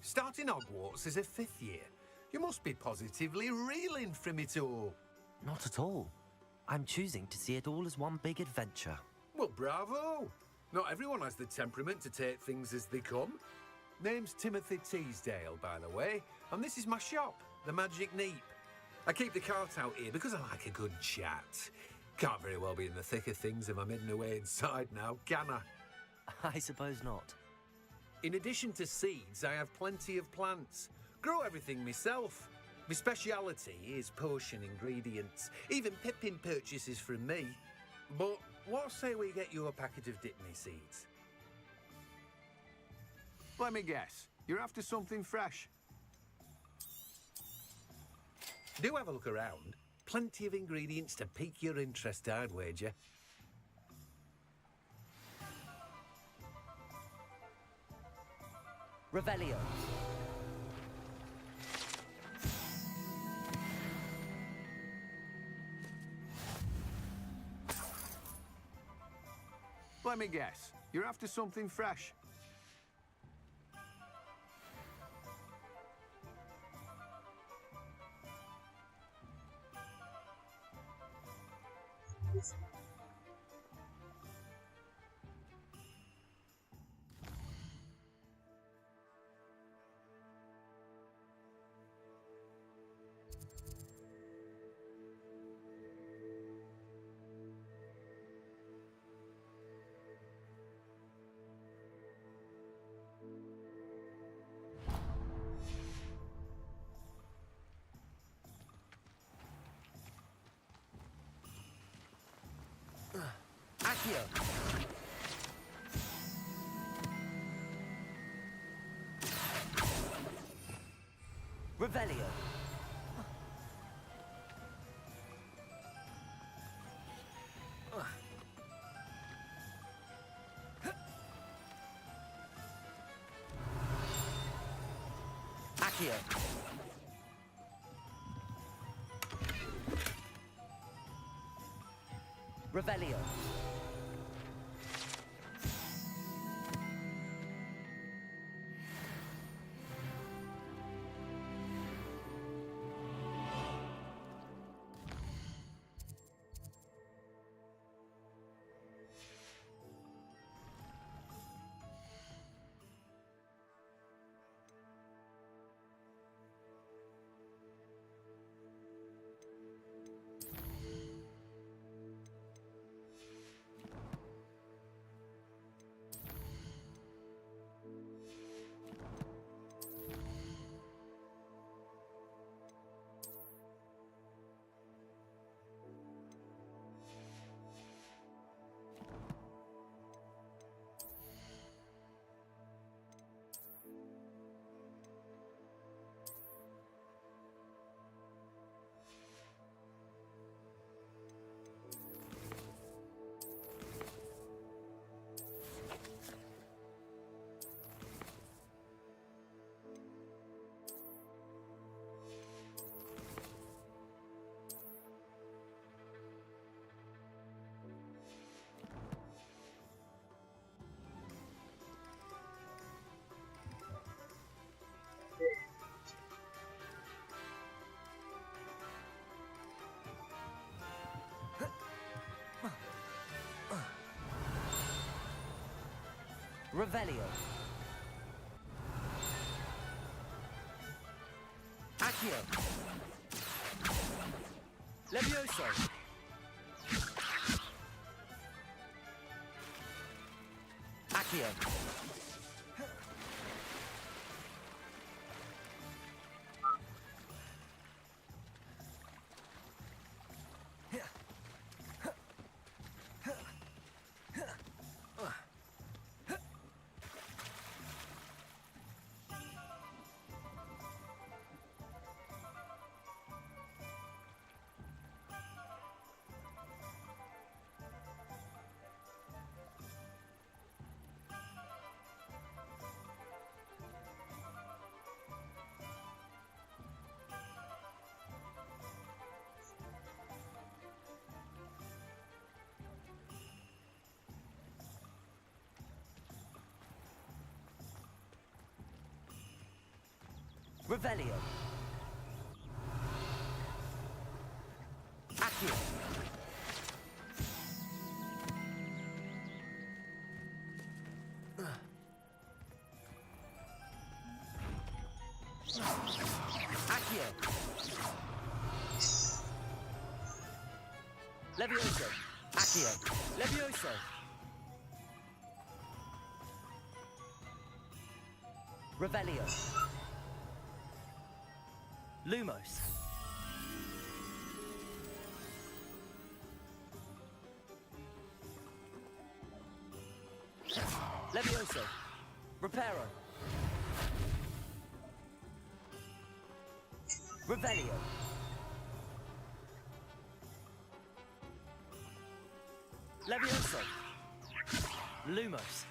Starting Hogwarts as a 5th year. You must be positively reeling from it all. Not at all. I'm choosing to see it all as one big adventure. Well, bravo. Not everyone has the temperament to take things as they come. Name's Timothy Teasdale, by the way, and this is my shop, the Magic Neep. I keep the cart out here because I like a good chat. Can't very well be in the thick of things if I'm hidden away inside now, can I? I suppose not. In addition to seeds, I have plenty of plants. Grow everything myself. My speciality is potion ingredients. Even Pippin purchases from me. But what say we get you a packet of Dittany seeds? Let me guess. You're after something fresh. Do have a look around. Plenty of ingredients to pique your interest, I'd wager. Revelio. Let me guess. You're after something fresh. Accio. Revelio. Accio. Revelio. Revelio. Accio. Levioso. Accio. Revelio. Accio. Accio. Levioso. Accio. Levioso. Revelio. Lumos. Levioso. Reparo. Revelio. Levioso. Lumos.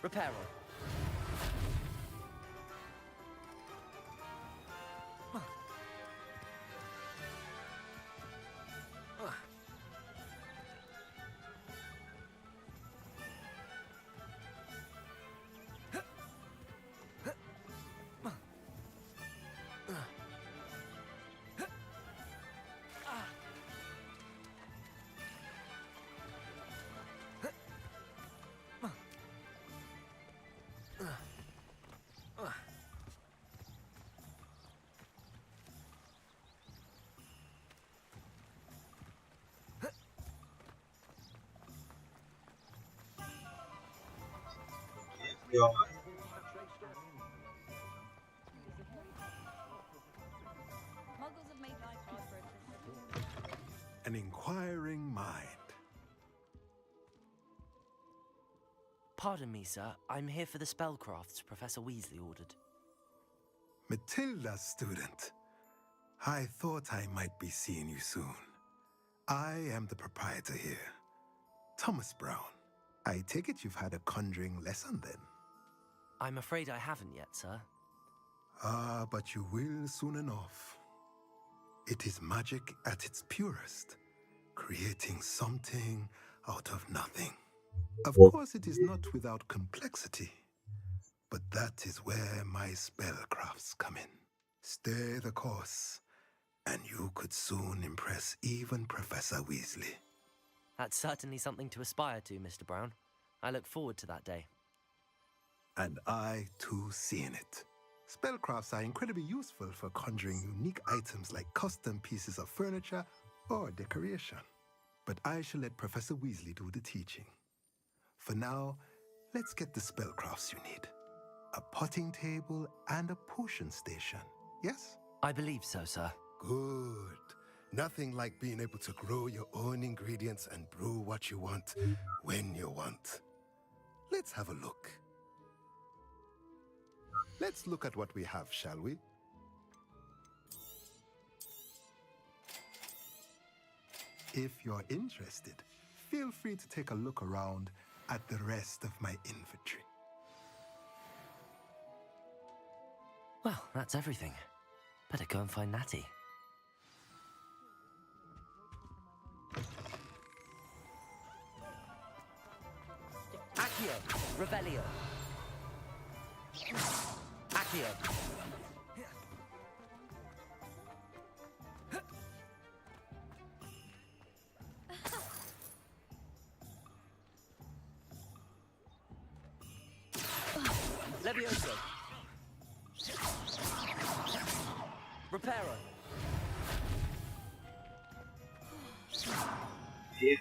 Reparo. Muggles have made life hard for us. An inquiring mind. Pardon me, sir. I'm here for the spellcrafts Professor Weasley ordered. Matilda, student. I thought I might be seeing you soon. I am the proprietor here, Thomas Brown. I take it you've had a conjuring lesson then? I'm afraid I haven't yet, sir. Ah, but you will soon enough. It is magic at its purest, creating something out of nothing. Of course, it is not without complexity, but that is where my spellcrafts come in. Stay the course, and you could soon impress even Professor Weasley. That's certainly something to aspire to, Mr. Brown. I look forward to that day. And I, too, see in it. Spellcrafts are incredibly useful for conjuring unique items like custom pieces of furniture or decoration. But I shall let Professor Weasley do the teaching. For now, let's get the spellcrafts you need. A potting table and a potion station, yes? I believe so, sir. Good. Nothing like being able to grow your own ingredients and brew what you want when you want. Let's have a look. Let's look at what we have, shall we? If you're interested, feel free to take a look around at the rest of my inventory. Well, that's everything. Better go and find Natty. Accio. Revelio. Accio. Levioso. Reparo. You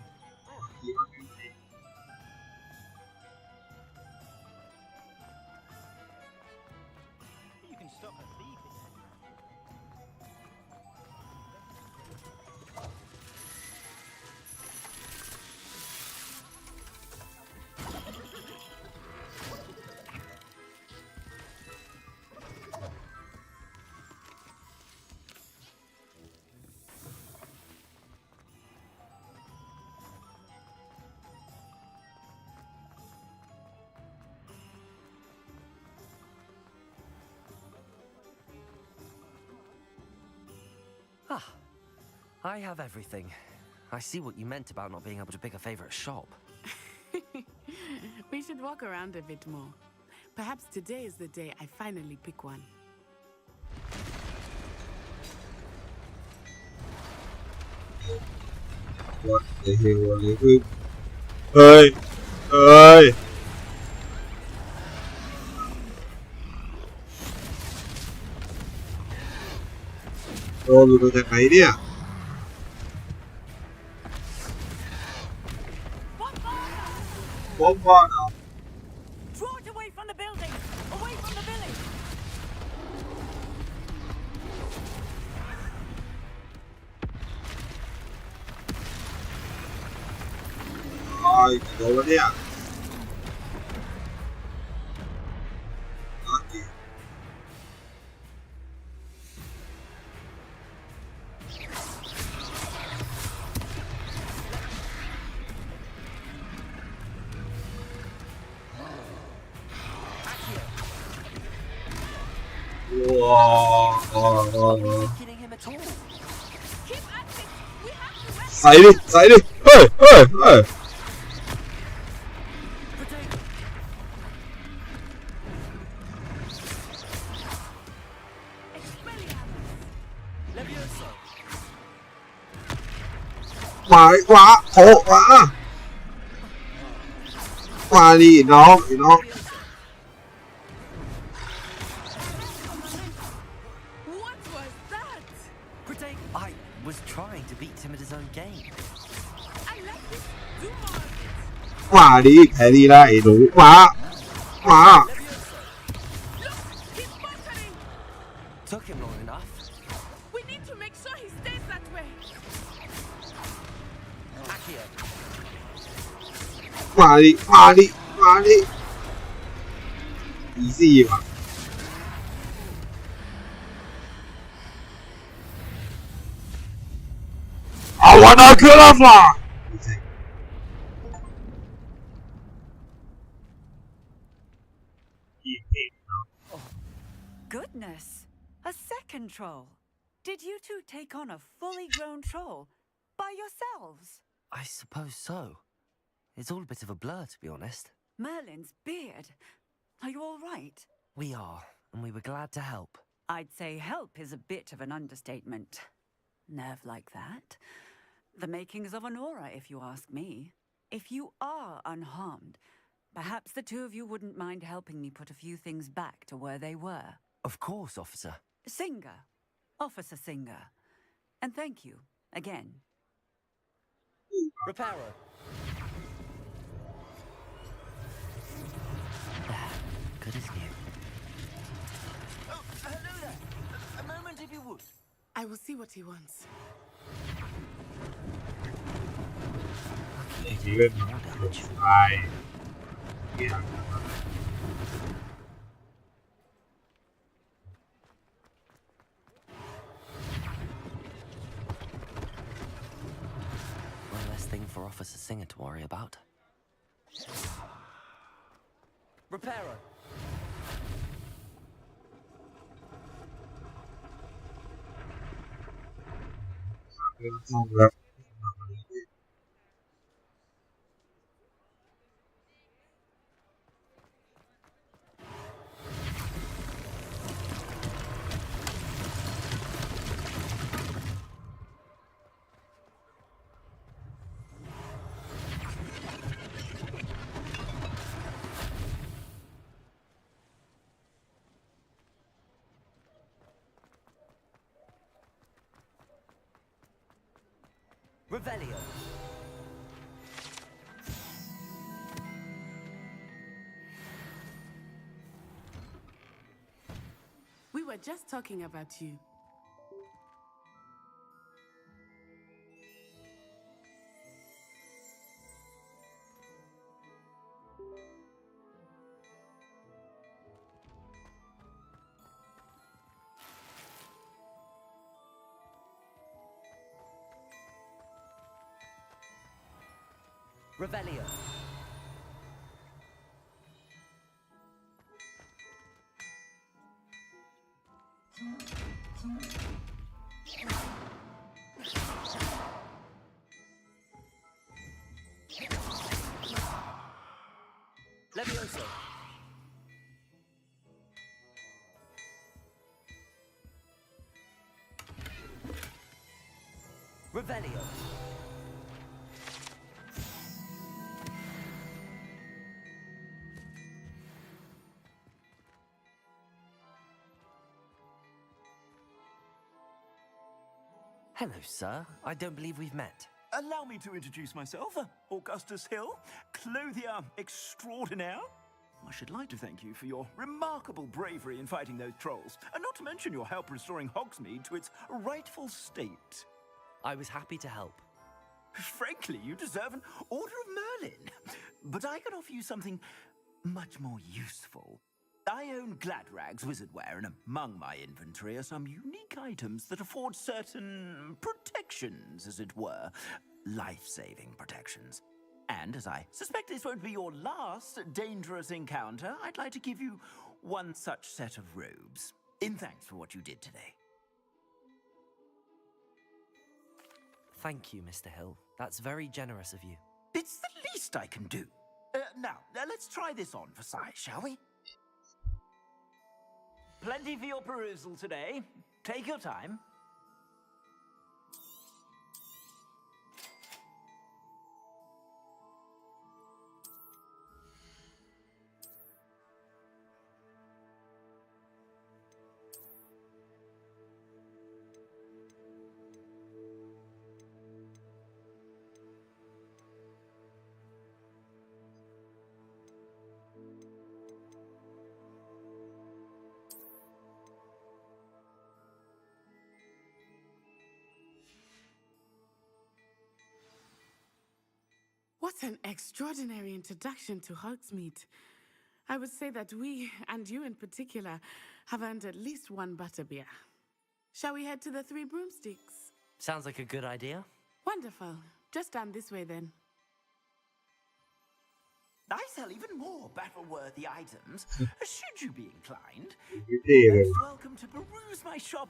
can stop a thief in it. Ah, I have everything. I see what you meant about not being able to pick a favorite shop. We should walk around a bit more. Perhaps today is the day I finally pick one. What the hell are you? Ơi, ơi. Đồ từ thằng ấy đi à? Bom con à? Draw it away from the building! Away from the village! Rồi, đồ vào đi à? Xảy đi, xảy đi. Ê, ê, ê. Quá, quá, khổ quá. Qua đi, nó. I was trying to beat him at his own game. Qua đi, thế đi lại đủ quá. Quá. Took him long enough. We need to make sure he stays that way. Accio. Qua đi, qua đi, qua đi. Easy mà. I wanna kill a fly! Goodness! A second troll! Did you two take on a fully grown troll by yourselves? I suppose so. It's all a bit of a blur, to be honest. Merlin's beard. Are you all right? We are, and we were glad to help. I'd say help is a bit of an understatement. Nerve like that. The makings of an aura, if you ask me. If you are unharmed, perhaps the two of you wouldn't mind helping me put a few things back to where they were. Of course, officer. Singer. Officer Singer. And thank you, again. Reparo. Good as new. Oh, hello there. A moment if you would. I will see what he wants. Even I. Yeah. One less thing for Officer Singer to worry about. Reparo. Revelio. We were just talking about you. Revelio. Levioso. Revelio. Hello, sir. I don't believe we've met. Allow me to introduce myself, Augustus Hill, clothier extraordinaire. I should like to thank you for your remarkable bravery in fighting those trolls, and not to mention your help restoring Hogsmeade to its rightful state. I was happy to help. Frankly, you deserve an Order of Merlin. But I can offer you something much more useful. I own Gladrag's wizardware, and among my inventory are some unique items that afford certain protections, as it were. Life-saving protections. And as I suspect this won't be your last dangerous encounter, I'd like to give you one such set of robes, in thanks for what you did today. Thank you, Mr. Hill. That's very generous of you. It's the least I can do. Now, let's try this on for size, shall we? Plenty for your perusal today. Take your time. What an extraordinary introduction to Hogsmeade. I would say that we, and you in particular, have earned at least one butterbeer. Shall we head to the Three Broomsticks? Sounds like a good idea. Wonderful. Just down this way then. I sell even more battle-worthy items, should you be inclined. Yeah. Most welcome to peruse my shop.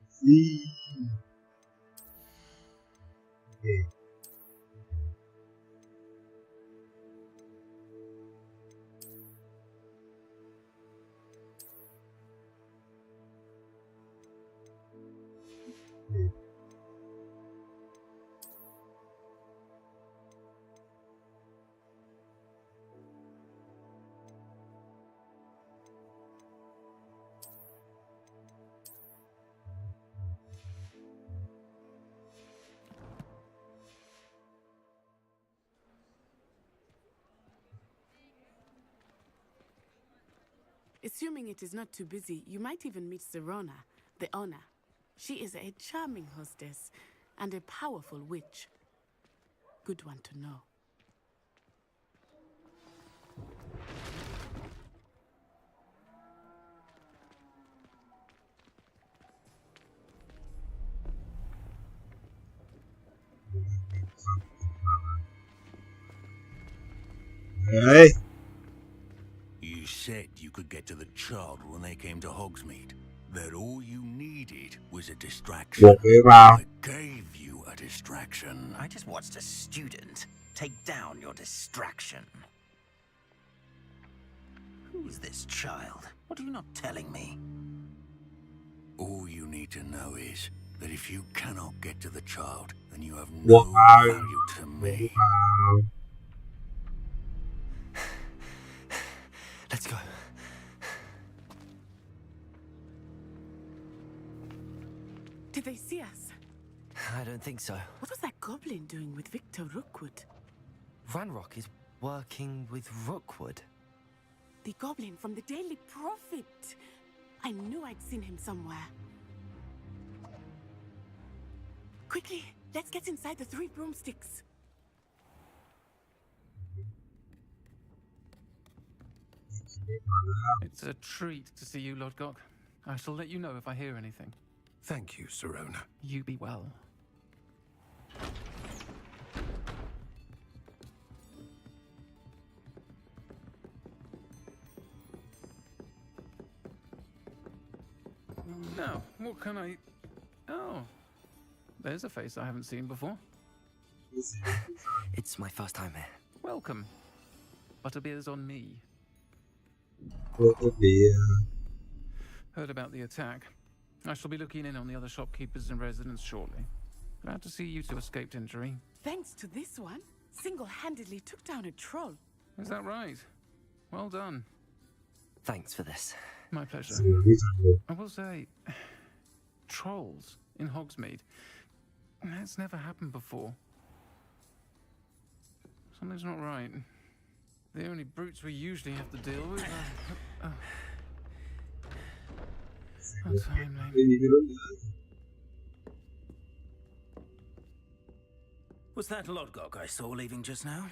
See. Okay. Assuming it is not too busy, you might even meet Serona, the owner. She is a charming hostess and a powerful witch. Good one to know. Hey. You said you could get to the child when they came to Hogsmeade. That all you needed was a distraction. I gave you a distraction. I just watched a student take down your distraction. Who is this child? What are you not telling me? All you need to know is that if you cannot get to the child, then you have no value to me. Let's go. Did they see us? I don't think so. What was that goblin doing with Victor Rookwood? Ranrock is working with Rookwood. The goblin from the Daily Prophet. I knew I'd seen him somewhere. Quickly, let's get inside the 3 broomsticks. It's a treat to see you, Lodgok. I shall let you know if I hear anything. Thank you, Serona. You be well. Now, what can I... Oh, there's a face I haven't seen before. It's my first time here. Welcome. Butterbeer's on me. Heard about the attack. I shall be looking in on the other shopkeepers and residents shortly. Glad to see you two escaped injury. Thanks to this one, single-handedly took down a troll. Is that right? Well done. Thanks for this. My pleasure. I will say, trolls in Hogsmeade. That's never happened before. Something's not right. The only brutes we usually have to deal with are... Was that Lodgok I saw leaving just now?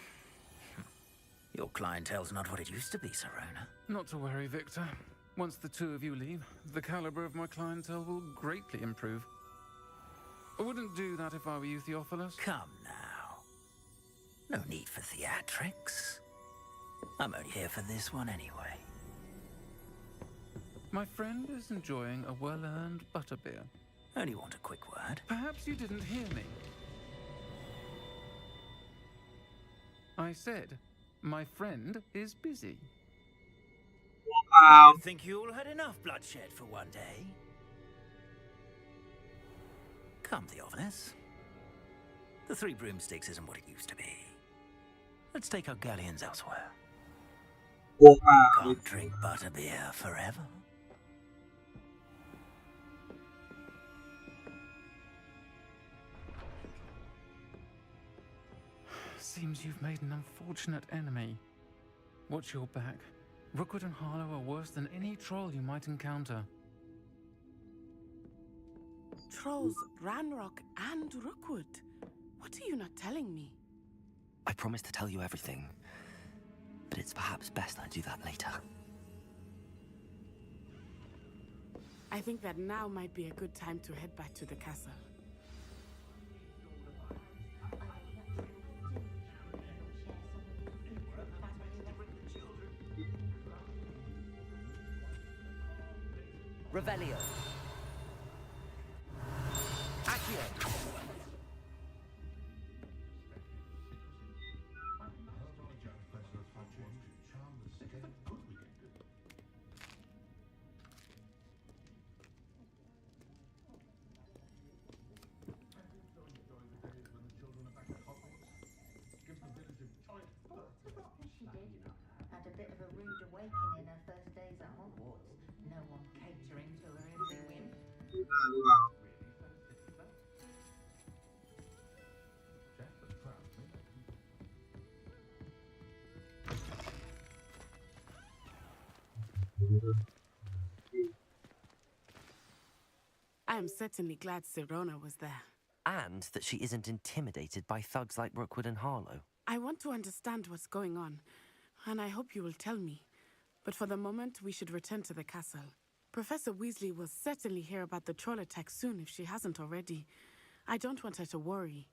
Your clientele's not what it used to be, Serona. Not to worry, Victor. Once the 2 of you leave, the caliber of my clientele will greatly improve. I wouldn't do that if I were you, Theophilus. Come now. No need for theatrics. I'm only here for this one anyway. My friend is enjoying a well-earned butterbeer. Only want a quick word. Perhaps you didn't hear me. I said, my friend is busy. I think you all had enough bloodshed for one day. Come, Theophilus. The 3 broomsticks isn't what it used to be. Let's take our galleons elsewhere. Can't drink butterbeer forever. Seems you've made an unfortunate enemy. Watch your back. Rookwood and Harlow are worse than any troll you might encounter. Trolls, Ranrock, and Rookwood. What are you not telling me? I promised to tell you everything, but it's perhaps best I do that later. I think that now might be a good time to head back to the castle. Revelio. Accio. She did. Had a bit of a rude awakening her first days at Hogwarts. No one catering to her every whim. I am certainly glad Serona was there. And that she isn't intimidated by thugs like Rookwood and Harlow. I want to understand what's going on, and I hope you will tell me. But for the moment, we should return to the castle. Professor Weasley will certainly hear about the troll attack soon if she hasn't already. I don't want her to worry.